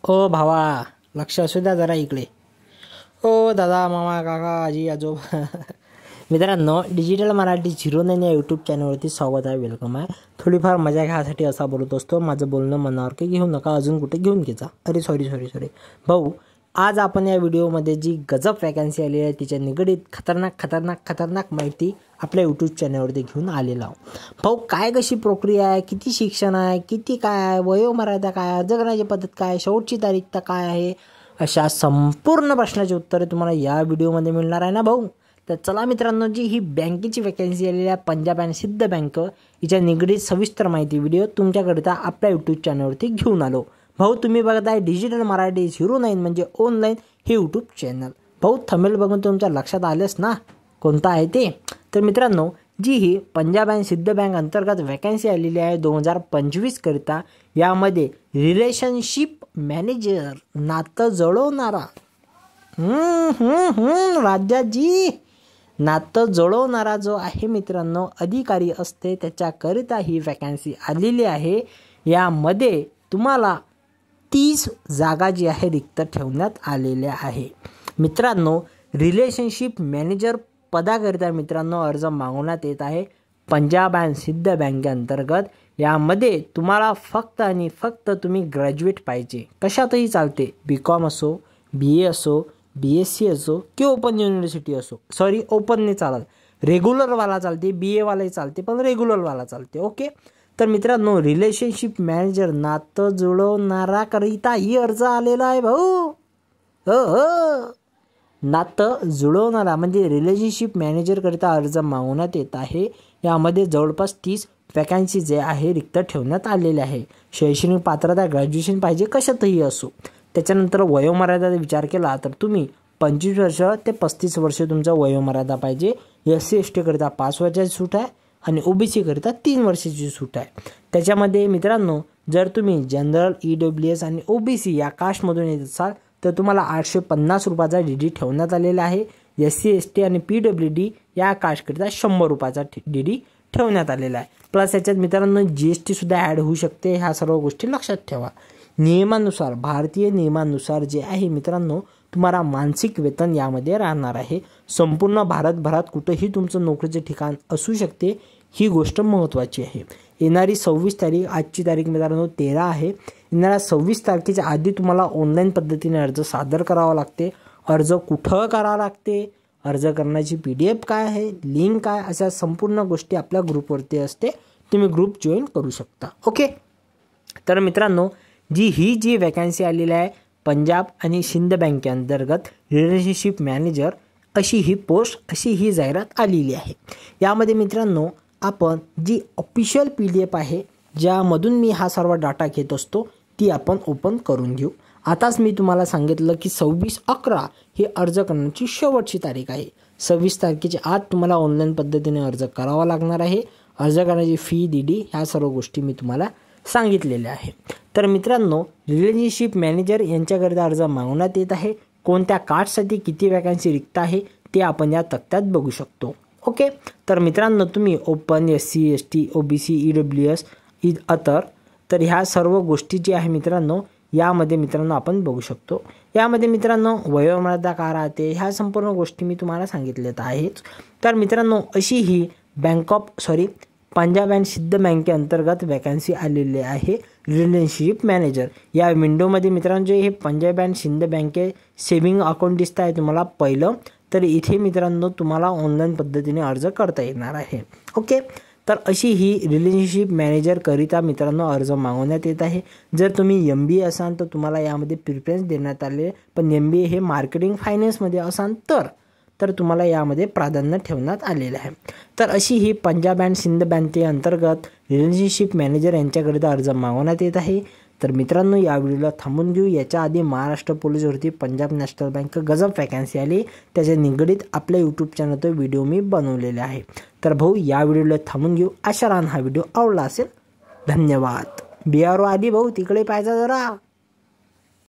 ओ भावा, लक्ष असू द्या जरा इकडे. ओ दादा, मामा, काका, आजी, आजोबा. मित्रांनो, डिजिटल मराठी 09 या यूट्यूब चॅनलवरती स्वागत आहे, वेलकम आहे. थोडीफार मजा घ्यायसाठी असा बोलत असतो. माझं बोलणं मनावर काही घेऊ नका, अजून कुठे घेऊन घ्यायचा. अरे सॉरी भाऊ, आज आपण या व्हिडिओमध्ये जी गजब वॅकन्सी आली आहे तिच्या निगडीत खतरनाक माहिती आपल्या यूट्यूब चॅनलवरती घेऊन आलेला आहोत. भाऊ, काय कशी प्रक्रिया आहे, किती शिक्षण आहे, किती काय आहे, वयोमर्यादा काय, अर्ज करण्याची पद्धत काय, शेवटची तारीख काय आहे, अशा संपूर्ण प्रश्नाची उत्तरे तुम्हाला या व्हिडिओमध्ये मिळणार आहे ना भाऊ. तर चला मित्रांनो, जी ही बँकेची वॅकन्सी आलेली आहे पंजाब अँड सिंध बँक, हिच्या निगडीत सविस्तर माहिती व्हिडिओ तुमच्याकरिता आपल्या यूट्यूब चॅनलवरती घेऊन आलो. भाऊ, तुम्ही बघताय डिजिटल मराठी 09 म्हणजे ऑनलाईन हे यूट्यूब चॅनल. भाऊ, थंबनेल बघून तुमच्या लक्षात आलेच ना कोणता आहे ते. तर मित्रांनो, जी ही पंजाब अँड सिंध बँक अंतर्गत वॅकन्सी आलेली आहे 2025 करिता, यामध्ये रिलेशनशिप मॅनेजर, नातं जुळवणारा, राज्याजी नातं जुळवणारा जो आहे मित्रांनो अधिकारी असते, त्याच्याकरिता ही वॅकन्सी आलेली आहे. यामध्ये तुम्हाला 30 जागा जी आहे रिक्त ठेवण्यात आलेल्या आहे. मित्रांनो, रिलेशनशिप मॅनेजर पदाकरिता मित्रांनो अर्ज मागवण्यात येत आहे पंजाब अँड सिंध बँकेअंतर्गत. यामध्ये तुम्हाला फक्त आणि फक्त तुम्ही ग्रॅज्युएट पाहिजे, कशातही चालते, BCom असो, BA असो, BSc असो की ओपन युनिव्हर्सिटी असो. सॉरी, ओपन नाही चालत, रेग्युलरवाला चालते, BA वालाही चालते, पण रेग्युलरवाला चालते. ओके. तर मित्रांनो, रिलेशनशिप मॅनेजर नातं जुळवणारा करिता ही अर्ज आलेला आहे भाऊ. हो, नातं जुळवणारा म्हणजे रिलेशनशिप मॅनेजर करिता अर्ज मागवण्यात येत आहे. यामध्ये जवळपास 30 वॅकन्सी जे आहे रिक्त ठेवण्यात आलेले आहे. शैक्षणिक पात्रता ग्रॅज्युएशन पाहिजे, कशातही असो. त्याच्यानंतर वयोमर्यादा विचार केला तर तुम्ही 25 वर्ष ते 35 वर्ष तुमचा वयोमर्यादा पाहिजे. SC ST करिता 5 वर्षाची सूट आहे आणि OBC करिता 3 वर्षाची सूट आहे. त्याच्यामध्ये मित्रांनो, जर तुम्ही जनरल, EWS आणि OBC या कास्टमधून येत असाल तर तुम्हाला 850 रुपयाचा DD ठेवण्यात आलेला आहे. SC ST आणि PWD या कास्टकरिता 100 रुपयाचा DD ठेवण्यात आलेला आहे. प्लस याच्यात मित्रांनो GST सुद्धा ॲड होऊ शकते. ह्या सर्व गोष्टी लक्षात ठेवा. नियमानुसार, भारतीय नियमानुसार जे आहे मित्रांनो, तुम्हाला मानसिक वेतन यामध्ये राहणार आहे. संपूर्ण भारतभरात कुठेही तुमचं नोकरीचे ठिकाण असू शकते, ही गोष्ट महत्त्वाची आहे. येणारी 26 तारीख, आजची तारीख मित्रांनो 13 आहे. येणाऱ्या 26 तारखेच्या आधी तुम्हाला ऑनलाईन पद्धतीने अर्ज सादर करावा लागते. अर्ज कुठं करावा लागते, अर्ज करण्याची PDF काय आहे, लिंक काय, अशा संपूर्ण गोष्टी आपल्या ग्रुपवरती असते. तुम्ही ग्रुप जॉईन करू शकता. ओके. तर मित्रांनो, जी वॅकन्सी आलेली आहे पंजाब आणि सिंध बँकेअंतर्गत रिलेशनशिप मॅनेजर, अशी ही पोस्ट, अशी ही जाहिरात आलेली आहे. यामध्ये मित्रांनो, आपण जी ऑफिशियल PDF आहे, ज्यामधून मी हा सर्व डाटा घेत असतो, ती आपण ओपन करून घेऊ. आताच मी तुम्हाला सांगितलं की 26/11 ही अर्ज करण्याची शेवटची तारीख आहे. 26 तारखेच्या आत तुम्हाला ऑनलाईन पद्धतीने अर्ज करावा लागणार आहे. अर्ज करण्याची फी, DD ह्या सर्व गोष्टी मी तुम्हाला सांगितलेल्या आहे. तर मित्रांनो, रिलेशनशिप मॅनेजर यांच्याकरिता अर्ज मागवण्यात येत आहे. कोणत्या कास्टसाठी किती वॅकन्सी रिक्त आहे ते आपण या तक्त्यात बघू शकतो. ओके. तर मित्रांनो, तुम्ही open, SC ST OBC EWS अतर, तर ह्या सर्व गोष्टी जी आहे मित्रांनो, यामध्ये मित्रांनो आपण बघू शकतो. यामध्ये मित्रांनो वयोमर्यादा काय राहते, ह्या संपूर्ण गोष्टी मी तुम्हाला सांगितल्यात आहेच. तर मित्रांनो, अशी ही पंजाब अँड सिंध बँकेअंतर्गत वॅकन्सी आलेली आहे रिलेशनशिप मॅनेजर. या विंडोमध्ये मित्रांनो, जे हे पंजाब अँड सिंध बँके सेविंग अकाउंट दिसत आहे तुम्हाला पहिलं, तर इथे मित्रांनो तुम्हाला ऑनलाईन पद्धतीने अर्ज करता येणार आहे. ओके. तर अशी ही रिलेशनशिप मॅनेजर करिता मित्रांनो अर्ज मागवण्यात येत आहे. जर तुम्ही MBA असाल तर तुम्हाला यामध्ये प्रिफरन्स देण्यात आले, पण MBA हे मार्केटिंग फायनान्समध्ये असाल तर तुम्हाला यामध्ये प्राधान्य ठेवण्यात आलेलं आहे. तर अशी ही पंजाब अँड सिंध बँके अंतर्गत रिलेशनशिप मॅनेजर यांच्याकरिता अर्ज मागवण्यात येत आहे. तर मित्रांनो, या व्हिडिओला थांबून घेऊ. याच्या आधी महाराष्ट्र पोलीस भरती, पंजाब नॅशनल बँक गजब वॅकन्सी आली, त्याच्या निगडीत आपल्या यूट्यूब चॅनलवर व्हिडिओ मी बनवलेले आहे. तर भाऊ, या व्हिडिओला थांबून घेऊ. आशा राहून हा व्हिडिओ आवडला असेल. धन्यवाद. BRO आली भाऊ, तिकडे पाहिजे जरा.